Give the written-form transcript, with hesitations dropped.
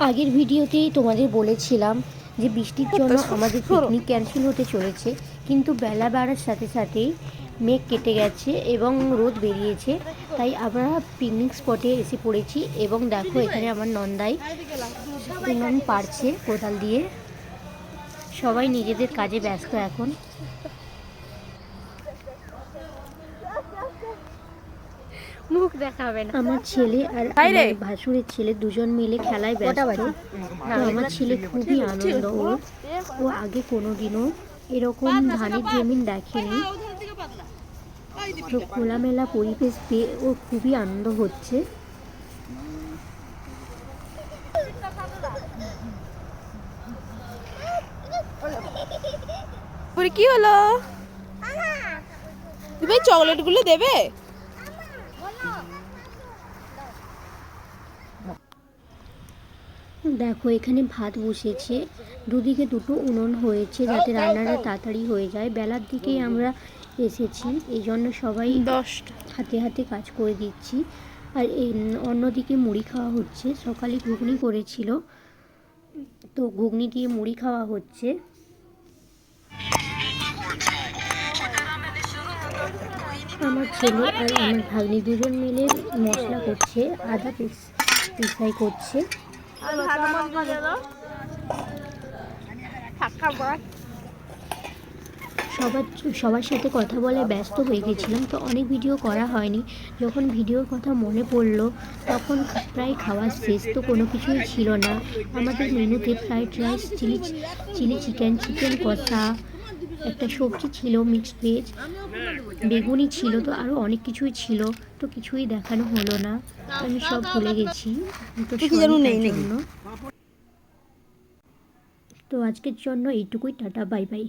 আগের ভিডিওতেই তোমাদের বলেছিলাম যে বৃষ্টির জন্য আমাদের পিকনিক ক্যান্সেল হতে চলেছে, কিন্তু বেলা বাড়ার সাথে সাথেই মেঘ কেটে গেছে এবং রোদ বেরিয়েছে। তাই আমরা পিকনিক স্পটে এসে পড়েছি এবং দেখো এখানে আমার নন্দাই উনুন পাড়ছে কোদাল দিয়ে। সবাই নিজেদের কাজে ব্যস্ত এখন। মুখ দেখাবে না। আমার ছেলে আর আমার ভাসুরের ছেলে দুজন মিলে খেলায় ব্যস্ত। তো আমার ছেলে খুবই আনন্দ, ও আগে কোনোদিনও এরকম ধানের জমিন দেখেনি। তো খোলামেলা পরিবেশ পেয়ে ও খুবই আনন্দ হচ্ছে। কি হলো? তুমি চকলেট গুলো দেবে? দেখো এখানে ভাত বসেছে, দুদিকে দুটো উনুন হয়েছে যাতে রান্নাটা তাড়াতাড়ি হয়ে যায়। বেলার দিকেই আমরা এসেছি, এই জন্য সবাই হাতে হাতে কাজ করে দিচ্ছি। আর অন্যদিকে মুড়ি খাওয়া হচ্ছে। সকালে ঘুগনি করেছিল, তো ঘুগনি দিয়ে মুড়ি খাওয়া হচ্ছে। আমার ছেলে আর আমার ভাগ্নি দুজন মিলে মশলা করছে, আদা পিসাই করছে। সবার সাথে কথা বলে ব্যস্ত হয়ে গেছিলাম, তো অনেক ভিডিও করা হয়নি। যখন ভিডিওর কথা মনে পড়লো তখন প্রায় খাওয়া শেষ, তো কোনো কিছুই ছিল না। আমাদের মেনুতে ফ্রাইড রাইস, চিলি চিকেন কষা, একটা সবজি ছিল মিক্সড ভেজ, বেগুনি ছিল, তো আরও অনেক কিছুই ছিল। তো কিছুই দেখানো হলো না, আমি সব ভুলে গেছি। তো আজকের জন্য এইটুকুই, টাটা বাই বাই।